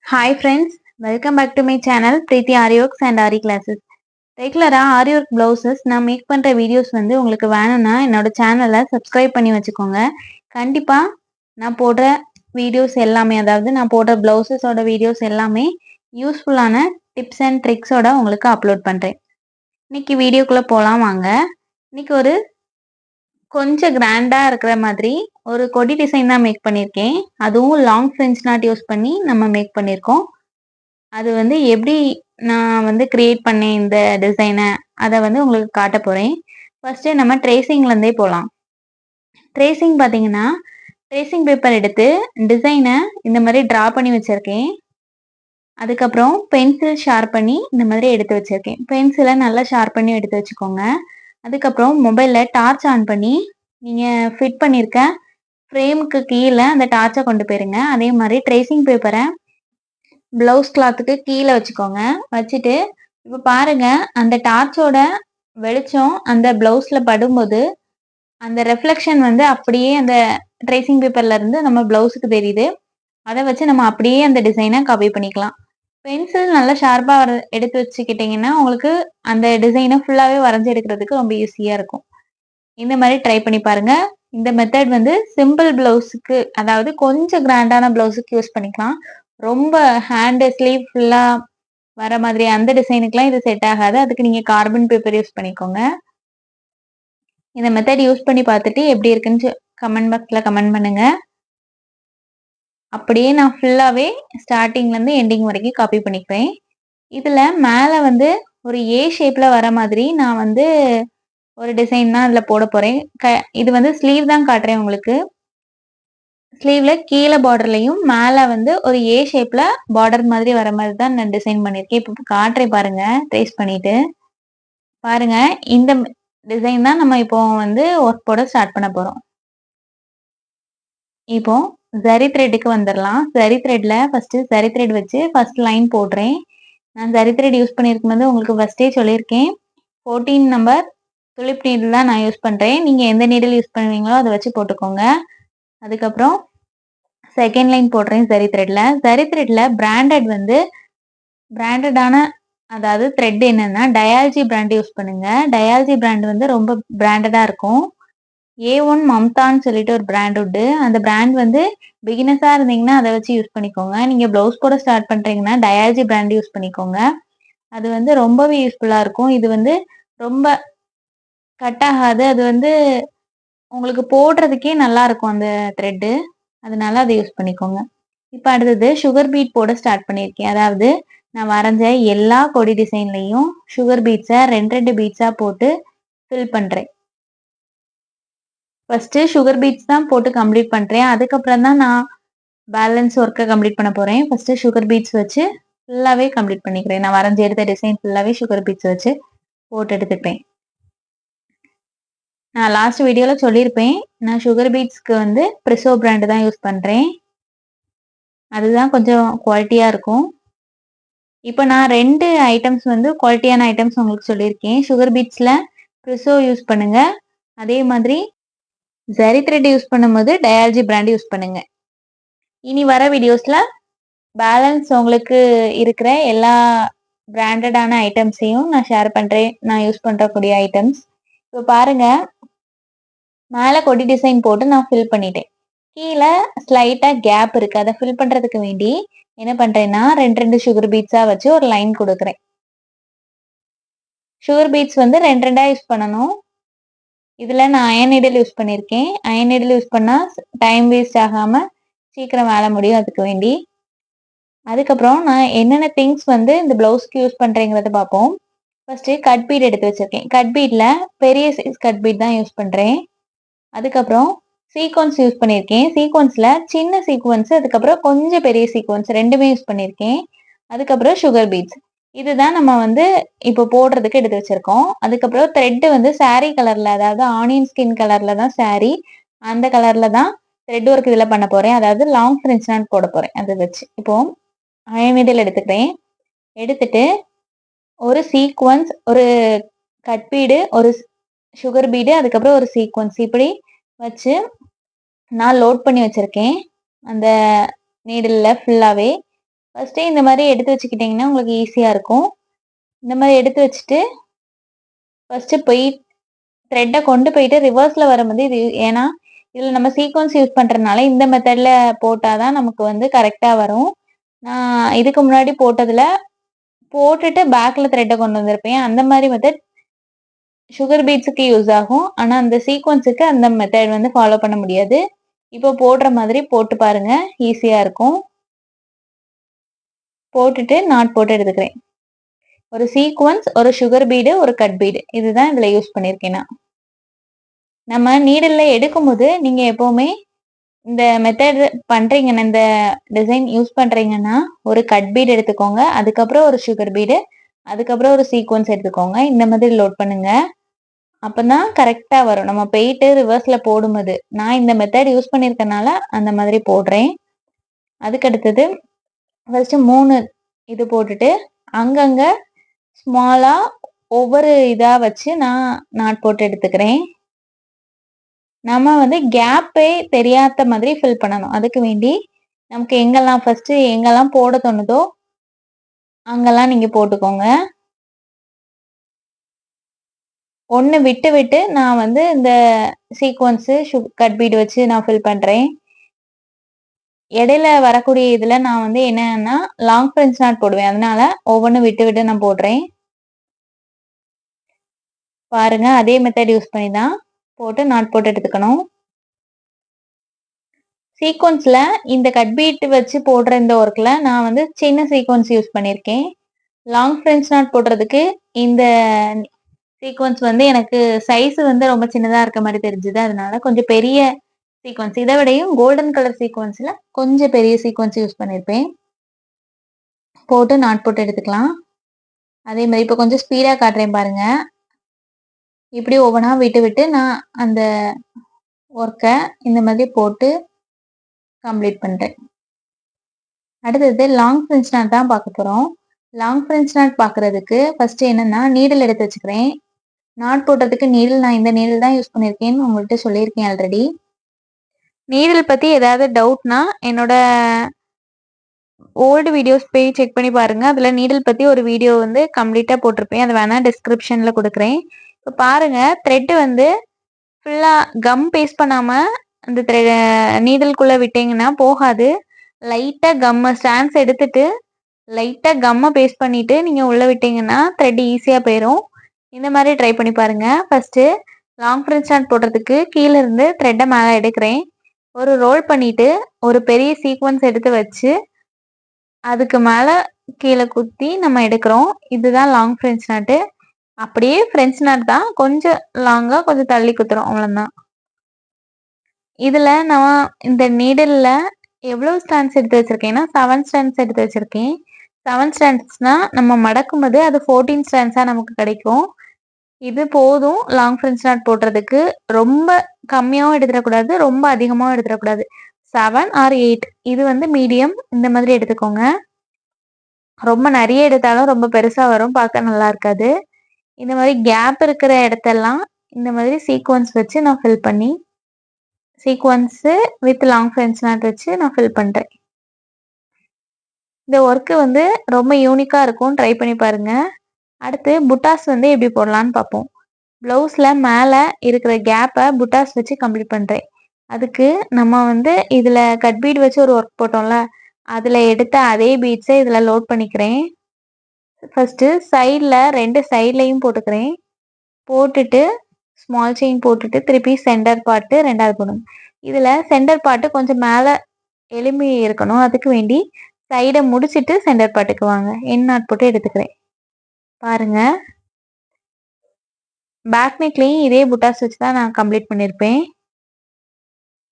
Hi friends, welcome back to my channel Preeti Aari Works and Aari Classes. ரெகுலராக ஆரி work blouses நான் make பண்ணுற videos வந்து உங்களுக்கு வேணும்னா என்னோட சேனலை சப்ஸ்கிரைப் பண்ணி வச்சுக்கோங்க. கண்டிப்பாக நான் போடுற வீடியோஸ் எல்லாமே, அதாவது நான் போடுற ப்ளவுசஸோட வீடியோஸ் எல்லாமே யூஸ்ஃபுல்லான டிப்ஸ் அண்ட் ட்ரிக்ஸோட உங்களுக்கு அப்லோட் பண்ணுறேன். இன்னைக்கு வீடியோக்குள்ளே போகலாம் வாங்க. இன்னைக்கு ஒரு கொஞ்சம் கிராண்டாக இருக்கிற மாதிரி ஒரு கொடி டிசைன் தான் மேக் பண்ணியிருக்கேன். அதுவும் லாங் ஃப்ரெஞ்ச் நாட் யூஸ் பண்ணி நம்ம மேக் பண்ணியிருக்கோம். அது வந்து எப்படி நான் வந்து கிரியேட் பண்ணேன் இந்த டிசைனை, அதை வந்து உங்களுக்கு காட்ட போகிறேன். ஃபஸ்ட்டு நம்ம ட்ரேசிங்லேருந்தே போகலாம். ட்ரேசிங் பார்த்தீங்கன்னா, ட்ரேசிங் பேப்பர் எடுத்து டிசைனை இந்த மாதிரி ட்ரா பண்ணி வச்சுருக்கேன். அதுக்கப்புறம் பென்சில் ஷார்ப் பண்ணி இந்த மாதிரி எடுத்து வச்சுருக்கேன். பென்சிலை நல்லா ஷார்ப் பண்ணி எடுத்து வச்சுக்கோங்க. அதுக்கப்புறம் மொபைலில் டார்ச் ஆன் பண்ணி நீங்கள் ஃபிட் பண்ணியிருக்க ஃப்ரேமுக்கு கீழே அந்த டார்ச்சை கொண்டு போயிருங்க. அதே மாதிரி ட்ரேசிங் பேப்பரை ப்ளவுஸ் கிளாத்துக்கு கீழே வச்சுக்கோங்க. வச்சுட்டு இப்போ பாருங்க, அந்த டார்ச்சோட வெளிச்சம் அந்த ப்ளவுஸில் படும்போது அந்த ரெஃப்ளெக்ஷன் வந்து அப்படியே அந்த ட்ரேசிங் பேப்பர்ல இருந்து நம்ம ப்ளவுஸுக்கு தெரியுது. அதை வச்சு நம்ம அப்படியே அந்த டிசைனை காப்பி பண்ணிக்கலாம். பென்சில் நல்லா ஷார்ப்பாக எடுத்து வச்சுக்கிட்டிங்கன்னா உங்களுக்கு அந்த டிசைனை ஃபுல்லாகவே வரைஞ்சி எடுக்கிறதுக்கு ரொம்ப ஈஸியாக இருக்கும். இந்த மாதிரி ட்ரை பண்ணி பாருங்க. இந்த மெத்தட் வந்து சிம்பிள் ப்ளவுஸுக்கு, அதாவது கொஞ்சம் கிராண்டான ப்ளவுஸுக்கு யூஸ் பண்ணிக்கலாம். ரொம்ப ஹேண்டு ஸ்லீவ் ஃபுல்லாக வர மாதிரி அந்த டிசைனுக்குலாம் இது செட் ஆகாது. அதுக்கு நீங்கள் கார்பன் பேப்பர் யூஸ் பண்ணிக்கோங்க. இந்த மெத்தட் யூஸ் பண்ணி பார்த்துட்டு எப்படி இருக்குன்னு கமெண்ட் பாக்ஸில் கமெண்ட் பண்ணுங்க. அப்படியே நான் ஃபுல்லாகவே ஸ்டார்டிங்லேருந்து எண்டிங் வரைக்கும் காப்பி பண்ணிக்கிறேன். இதில் மேலே வந்து ஒரு ஏ ஷேப்பில் வர மாதிரி நான் வந்து ஒரு டிசைன் தான் அதில் போட போகிறேன். இது வந்து ஸ்லீவ் தான் காட்டுறேன் உங்களுக்கு. ஸ்லீவ்ல கீழே பார்டர்லையும் மேலே வந்து ஒரு ஏ ஷேப்ல பார்டர் மாதிரி வர மாதிரி தான் நான் டிசைன் பண்ணியிருக்கேன். இப்போ காட்டுறேன் பாருங்க, ட்ரேஸ் பண்ணிட்டு பாருங்க. இந்த டிசைன் தான் நம்ம இப்போ வந்து ஒர்க் போட ஸ்டார்ட் பண்ண போறோம். இப்போ ஜரி த்ரெட்டுக்கு வந்துடலாம். ஜரி த்ரெட்ல ஃபர்ஸ்ட் ஜரி த்ரெட் வச்சு ஃபர்ஸ்ட் லைன் போடுறேன். நான் ஜரி த்ரெட் யூஸ் பண்ணியிருக்கும் போது உங்களுக்கு ஃபர்ஸ்டே சொல்லியிருக்கேன். 14 நம்பர் துளிப் நீடில் தான் நான் யூஸ் பண்றேன். நீங்க எந்த நீடில் யூஸ் பண்ணுவீங்களோ அதை வச்சு போட்டுக்கோங்க. அதுக்கப்புறம் செகண்ட் லைன் போடுறேன் ஜரி த்ரெட்ல. ஜரி த்ரெட்ல பிராண்டட் வந்து பிராண்டடான, அதாவது த்ரெட் என்னன்னா டயால்ஜி பிராண்ட் யூஸ் பண்ணுங்க. டயால்ஜி பிராண்ட் வந்து ரொம்ப பிராண்டடா இருக்கும். A1 மம்தான்னு சொல்லிட்டு ஒரு பிராண்ட் உண்டு. அந்த பிராண்ட் வந்து பிகினஸா இருந்தீங்கன்னா அதை வச்சு யூஸ் பண்ணிக்கோங்க. நீங்க பிளவுஸ் போட ஸ்டார்ட் பண்றீங்கன்னா டயால்ஜி பிராண்ட் யூஸ் பண்ணிக்கோங்க. அது வந்து ரொம்பவே யூஸ்ஃபுல்லா இருக்கும். இது வந்து ரொம்ப கட் ஆகாது. அது வந்து உங்களுக்கு போடுறதுக்கே நல்லா இருக்கும் அந்த த்ரெட்டு. அதனால அதை யூஸ் பண்ணிக்கோங்க. இப்போ அடுத்தது சுகர் பீட் போட ஸ்டார்ட் பண்ணியிருக்கேன். அதாவது நான் வரைஞ்ச எல்லா கொடி டிசைன்லையும் சுகர் பீட்ஸை ரெண்டு ரெண்டு பீட்ஸா போட்டு ஃபில் பண்றேன். ஃபர்ஸ்ட் சுகர் பீட்ஸ் தான் போட்டு கம்ப்ளீட் பண்றேன். அதுக்கப்புறம் தான் நான் பேலன்ஸ் ஒர்க்கை கம்ப்ளீட் பண்ண போறேன். ஃபர்ஸ்ட் சுகர் பீட்ஸ் வச்சு ஃபுல்லாவே கம்ப்ளீட் பண்ணிக்கிறேன். நான் வரைஞ்சி எடுத்த டிசைன் ஃபுல்லாவே சுகர் பீட்ஸ் வச்சு போட்டு எடுத்துப்பேன். நான் லாஸ்ட் வீடியோல சொல்லியிருப்பேன், நான் சுகர் பீட்ஸ்க்கு வந்து பிரிசோ பிராண்ட் தான் யூஸ் பண்றேன். அதுதான் கொஞ்சம் குவாலிட்டியா இருக்கும். இப்போ நான் 2 ஐட்டம்ஸ் வந்து குவாலிட்டியான ஐட்டம்ஸ் உங்களுக்கு சொல்லியிருக்கேன். சுகர் பீட்ஸ்ல பிரிசோ யூஸ் பண்ணுங்க. அதே மாதிரி ஜரி த்ரெட் யூஸ் பண்ணும்போது டயால்ஜி பிராண்ட் யூஸ் பண்ணுங்க. இனி வர வீடியோஸ்ல பேலன்ஸ் உங்களுக்கு இருக்கிற எல்லா பிராண்டடான ஐட்டம்ஸையும் நான் ஷேர் பண்றேன். நான் யூஸ் பண்றக்கூடிய ஐட்டம்ஸ். இப்போ பாருங்க, மேலே கொடி டிசைன் போட்டு நான் ஃபில் பண்ணிட்டேன். கீழே ஸ்லைட்டா கேப் இருக்கு. அதை ஃபில் பண்றதுக்கு வேண்டி என்ன பண்றேன்னா ரெண்டு ரெண்டு சுகர் பீட்ஸா வச்சு ஒரு லைன் கொடுக்குறேன். சுகர் பீட்ஸ் வந்து ரெண்டு ரெண்டா யூஸ் பண்ணணும். இதுல நான் அயன் நீடில் யூஸ் பண்ணியிருக்கேன். அயன் நீடில் யூஸ் பண்ணா டைம் வேஸ்ட் ஆகாம சீக்கிரம் வேலை முடியும், அதுக்கு வேண்டி. அதுக்கப்புறம் நான் என்னென்ன திங்ஸ் வந்து இந்த பிளவுஸ்க்கு யூஸ் பண்றேங்கிறத பார்ப்போம். ஃபர்ஸ்ட் கட் பீட் எடுத்து வச்சிருக்கேன். கட் பீட்ல பெரிய சைஸ் கட் பீட் தான் யூஸ் பண்றேன். அதுக்கப்புறம் சீக்வன்ஸ் யூஸ் பண்ணியிருக்கேன். சீக்வன்ஸ்ல சின்ன சீக்வன்ஸ், அதுக்கப்புறம் கொஞ்சம் பெரிய சீக்வன்ஸ் ரெண்டுமே யூஸ் பண்ணியிருக்கேன். அதுக்கப்புறம் சுகர் பீட்ஸ். இதுதான் நம்ம வந்து இப்போ போடுறதுக்கு எடுத்து வச்சிருக்கோம். அதுக்கப்புறம் த்ரெட் வந்து சாரி கலர்ல, அதாவது ஆனியன் ஸ்கின் கலர்ல தான் சாரி, அந்த கலர்ல தான் த்ரெட் ஒர்க் இதுல பண்ண போறேன். அதாவது லாங் ஃப்ரெஞ்ச் நாட் போட போறேன். அதை வச்சு இப்போ அயன் நீடில் எடுத்துக்கிறேன். எடுத்துட்டு ஒரு சீக்வன்ஸ், ஒரு கட் பீடு, ஒரு சுகர் பீடு, அதுக்கப்புறம் ஒரு சீக்வன்ஸ் இப்படி வச்சு நான் லோட் பண்ணி வச்சிருக்கேன் அந்த நீடில்ல ஃபுல்லாவே. ஃபர்ஸ்ட்டே இந்த மாதிரி எடுத்து வச்சுக்கிட்டிங்கன்னா உங்களுக்கு ஈஸியாக இருக்கும். இந்த மாதிரி எடுத்து வச்சுட்டு ஃபர்ஸ்ட்டு போய் த்ரெட்டை கொண்டு போயிட்டு ரிவர்ஸில் வரும்போது இது ஏன்னா இதில் நம்ம சீக்வன்ஸ் யூஸ் பண்ணுறதுனால இந்த மெத்தடில் போட்டால் தான் நமக்கு வந்து கரெக்டாக வரும். நான் இதுக்கு முன்னாடி போட்டதில் போட்டுட்டு பேக்கில் த்ரெட்டை கொண்டு வந்திருப்பேன். அந்த மாதிரி மெத்தட் சுகர் பீட்ஸுக்கு யூஸ் ஆகும். ஆனால் அந்த சீக்வன்ஸுக்கு அந்த மெத்தட் வந்து ஃபாலோ பண்ண முடியாது. இப்போ போடுற மாதிரி போட்டு பாருங்க, ஈஸியாக இருக்கும். போட்டுட்டு நாட் போட்டு எடுத்துக்கிறேன். ஒரு சீக்வன்ஸ், ஒரு சுகர் பீடு, ஒரு கட் பீடு இதுதான் இதில் யூஸ் பண்ணியிருக்கேன் நான். நம்ம நீடில்ல எடுக்கும்போது நீங்க எப்பவுமே இந்த மெத்தட் பண்றீங்கன்னா, இந்த டிசைன் யூஸ் பண்றீங்கன்னா ஒரு கட் பீட் எடுத்துக்கோங்க. அதுக்கப்புறம் ஒரு சுகர் பீடு, அதுக்கப்புறம் ஒரு சீக்வன்ஸ் எடுத்துக்கோங்க. இந்த மாதிரி லோட் பண்ணுங்க. அப்பதான் கரெக்டா வரும். நம்ம போயிட்டு ரிவர்ஸ்ல போடும்போது நான் இந்த மெத்தட் யூஸ் பண்ணியிருக்கனால அந்த மாதிரி போடுறேன். அதுக்கு அடுத்தது ஃபர்ஸ்ட் 3 இது போட்டுட்டு அங்கங்க ஸ்மாலா ஒவ்வொரு இதா வச்சு நான் நாட் போட்டு எடுத்துக்கிறேன். நம்ம வந்து கேப்பே தெரியாத மாதிரி ஃபில் பண்ணணும். அதுக்கு வேண்டி நமக்கு எங்கெல்லாம் ஃபர்ஸ்ட் எங்கெல்லாம் போட தோணுதோ அங்கெல்லாம் நீங்க போட்டுக்கோங்க. ஒண்ணு விட்டு விட்டு நான் வந்து இந்த சீக்வன்ஸ் கட் பீட் வச்சு நான் ஃபில் பண்றேன். இடையில வரக்கூடிய இதுல நான் வந்து என்னன்னா லாங் ஃப்ரெஞ்ச் நாட் போடுவேன். அதனால ஒவ்வொன்றும் விட்டு விட்டு நான் போடுறேன். பாருங்க அதே மெத்தட் யூஸ் பண்ணி தான் போட்டு நாட் போட்டு எடுத்துக்கணும். சீக்வன்ஸ்ல இந்த கட் பீட் வச்சு போடுற இந்த ஒர்க்ல நான் வந்து சின்ன சீக்வன்ஸ் யூஸ் பண்ணியிருக்கேன். லாங் ஃப்ரெஞ்ச் நாட் போடுறதுக்கு இந்த சீக்வன்ஸ் வந்து எனக்கு சைஸ் வந்து ரொம்ப சின்னதா இருக்க மாதிரி தெரிஞ்சது. அதனால கொஞ்சம் பெரிய சீக்வன்ஸ் இதை விடையும் கோல்டன் கலர் சீக்வன்ஸ்ல கொஞ்சம் பெரிய சீக்வன்ஸ் யூஸ் பண்ணியிருப்பேன். போட்டு நாட் போட்டு எடுத்துக்கலாம். அதே மாதிரி இப்போ கொஞ்சம் ஸ்பீடா காட்டுறேன் பாருங்க. இப்படி ஒவ்வொன்றா விட்டு விட்டு நான் அந்த ஒர்க்கை இந்த மாதிரி போட்டு கம்ப்ளீட் பண்றேன். அடுத்தது லாங் ஃப்ரெஞ்ச் நாட் தான் பார்க்க போறோம். லாங் ஃப்ரெஞ்ச் நாட் பார்க்கறதுக்கு ஃபர்ஸ்ட் என்னன்னா நீடில் எடுத்து வச்சுக்கிறேன். நாட் போடுறதுக்கு நீடில் நான் இந்த நீடில் தான் யூஸ் பண்ணியிருக்கேன்னு உங்கள்கிட்ட சொல்லியிருக்கேன் ஆல்ரெடி. நீடில் பத்தி ஏதாவது டவுட்னா என்னோட ஓல்டு வீடியோஸ் போய் செக் பண்ணி பாருங்க. அதுல நீடில் பத்தி ஒரு வீடியோ வந்து கம்ப்ளீட்டா போட்டிருப்பேன். அது வேணா டிஸ்கிரிப்ஷன்ல கொடுக்குறேன். இப்போ பாருங்க த்ரெட் வந்து ஃபுல்லா கம் பேஸ்ட் பண்ணாம அந்த நீடில்குள்ள விட்டீங்கன்னா போகாது. லைட்டா கம்ம ஸ்டாண்ட்ஸ் எடுத்துட்டு லைட்டா கம்ம பேஸ்ட் பண்ணிட்டு நீங்க உள்ள விட்டீங்கன்னா த்ரெட் ஈஸியா போயிடும். இந்த மாதிரி ட்ரை பண்ணி பாருங்க. ஃபர்ஸ்ட் லாங் ஃப்ரெஞ்ச் நாட் போடுறதுக்கு கீழே இருந்து த்ரெட்டை மேலே எடுக்கிறேன். ஒரு ரோல் பண்ணிட்டு ஒரு பெரிய சீக்வன்ஸ் எடுத்து வச்சு அதுக்கு மேல கீழே குத்தி நம்ம எடுக்கிறோம். இதுதான் லாங் ஃப்ரெஞ்ச் நாட்டு. அப்படியே ஃப்ரெஞ்ச் நாட் தான், கொஞ்சம் லாங்கா கொஞ்சம் தள்ளி குத்துறோம், அவ்வளவுதான். இதுல நான் இந்த நீடில்ல எவ்வளவு ஸ்டாண்ட்ஸ் எடுத்து வச்சிருக்கேன்னா 7 ஸ்டாண்ட்ஸ் எடுத்து வச்சிருக்கேன். 7 ஸ்டாண்ட்ஸ்னா நம்ம மடக்கும் போது அது 14 ஸ்டாண்ட்ஸா நமக்கு கிடைக்கும். இது போதும் லாங் ஃப்ரெஞ்ச் நாட் போடுறதுக்கு. ரொம்ப கம்மியாவும் எடுத்துடக்கூடாது, ரொம்ப அதிகமாகவும் எடுத்துடக்கூடாது. 7 ஆர் 8 இது வந்து மீடியம். இந்த மாதிரி எடுத்துக்கோங்க. ரொம்ப நிறைய எடுத்தாலும் ரொம்ப பெருசா வரும், பார்க்க நல்லா இருக்காது. இந்த மாதிரி கேப் இருக்கிற இடத்தெல்லாம் இந்த மாதிரி சீக்வன்ஸ் வச்சு நான் ஃபில் பண்ணி sequence with long French not வச்சு நான் ஃபில் பண்றேன். இந்த ஒர்க்கு வந்து ரொம்ப யூனிக்கா இருக்கும், ட்ரை பண்ணி பாருங்க. அடுத்து புட்டாஸ் வந்து எப்படி போடலான்னு பார்ப்போம். பிளவுஸ்ல மேல இருக்கிற கேப்பை புட்டாஸ் வச்சு கம்ப்ளீட் பண்றேன். அதுக்கு நம்ம வந்து இதுல கட் பீட் வச்சு ஒரு ஒர்க் போட்டோம்ல, அதுல எடுத்த அதே பீட்ஸை இதுல லோட் பண்ணிக்கிறேன். ஃபர்ஸ்ட் சைட்ல 2 சைட்லையும் போட்டுக்கிறேன். போட்டுட்டு ஸ்மால் செயின் போட்டுட்டு திருப்பி சென்டர் பார்ட்டு 2வது போடணும். இதுல சென்டர் பார்ட்டு கொஞ்சம் மேல எலும்பி இருக்கணும். அதுக்கு வேண்டி சைடை முடிச்சிட்டு சென்டர் பார்ட்டுக்கு வாங்க. என் நாட் போட்டு எடுத்துக்கிறேன். பாருங்க பேக் நெக்லையும் இதே புட்டாஸ் வச்சு தான் நான் கம்ப்ளீட் பண்ணியிருப்பேன்.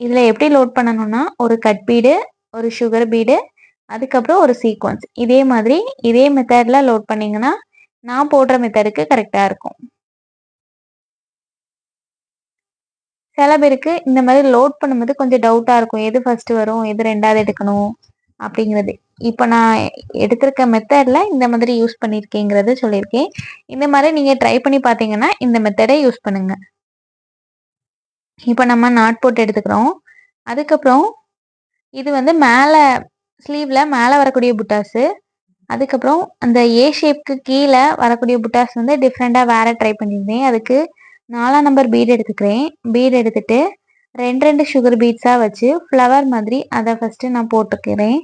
இதில் எப்படி லோட் பண்ணணும்னா ஒரு கட் பீடு, ஒரு சுகர் பீடு, அதுக்கப்புறம் ஒரு சீக்வன்ஸ். இதே மாதிரி இதே மெத்தடில் லோட் பண்ணிங்கன்னா நான் போடுற மெத்தடுக்கு கரெக்டாக இருக்கும். சில பேருக்கு இந்த மாதிரி லோட் பண்ணும்போது கொஞ்சம் டவுட்டாக இருக்கும், எது ஃபர்ஸ்ட் வரும், எது 2வது எடுக்கணும் அப்படிங்கிறது. இப்போ நான் எடுத்திருக்க மெத்தடில் இந்த மாதிரி யூஸ் பண்ணியிருக்கேங்கிறது சொல்லியிருக்கேன். இந்த மாதிரி நீங்கள் ட்ரை பண்ணி பார்த்தீங்கன்னா இந்த மெத்தடை யூஸ் பண்ணுங்க. இப்போ நம்ம நாட் போட்டு எடுத்துக்கிறோம். அதுக்கப்புறம் இது வந்து மேலே ஸ்லீவ்ல மேலே வரக்கூடிய புட்டாஸு, அதுக்கப்புறம் அந்த ஏ ஷேப்க்கு கீழே வரக்கூடிய புட்டாஸ் வந்து டிஃப்ரெண்ட்டாக வேறு ட்ரை பண்ணியிருந்தேன். அதுக்கு 4ஆம் நம்பர் பீட் எடுத்துக்கிறேன். பீட் எடுத்துட்டு 2 சுகர் பீட்ஸாக வச்சு ஃப்ளவர் மாதிரி அதை ஃபஸ்ட்டு நான் போட்டுக்கிறேன்.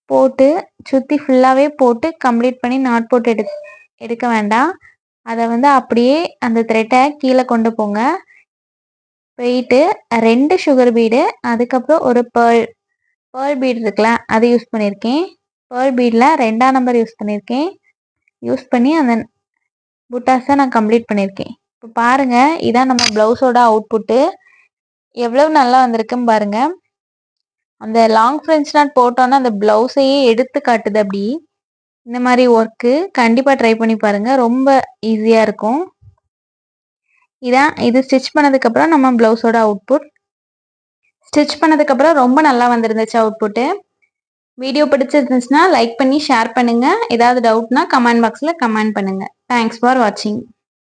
போட்டு சுற்றி ஃபுல்லாகவே போட்டு கம்ப்ளீட் பண்ணி நாட் போட்டு எடுக்க வேண்டாம். அதை வந்து அப்படியே அந்த த்ரெட்டை கீழே கொண்டு போங்க. போயிட்டு 2 சுகர் பீடு, அதுக்கப்புறம் ஒரு பேர்ல் பீட் இருக்குல்ல, அதை யூஸ் பண்ணியிருக்கேன். பேர்ல் பீடில் 2ஆம் நம்பர் யூஸ் பண்ணியிருக்கேன். யூஸ் பண்ணி அந்த புட்டாஸை நான் கம்ப்ளீட் பண்ணியிருக்கேன். இப்போ பாருங்கள், இதான் நம்ம ப்ளவுஸோட அவுட்புட்டு. எவ்வளவு நல்லா வந்திருக்குன்னு பாருங்கள். அந்த லாங் ஃப்ரெஞ்ச் நாட் போட்டோன்னா அந்த ப்ளவுஸையே எடுத்து காட்டுது. அப்படி இந்த மாதிரி ஒர்க்கு கண்டிப்பாக ட்ரை பண்ணி பாருங்கள். ரொம்ப ஈஸியாக இருக்கும். இது ஸ்டிச் பண்ணதுக்கப்புறம் நம்ம ப்ளவுஸோட அவுட்புட். ஸ்டிச் பண்ணதுக்கப்புறம் ரொம்ப நல்லா வந்துருந்துச்சு அவுட்புட்டு. வீடியோ பிடிச்சிருந்துச்சுன்னா லைக் பண்ணி ஷேர் பண்ணுங்கள். ஏதாவது டவுட்னா கமெண்ட் பாக்ஸில் கமெண்ட் பண்ணுங்கள். தேங்க்ஸ் ஃபார் வாட்சிங்.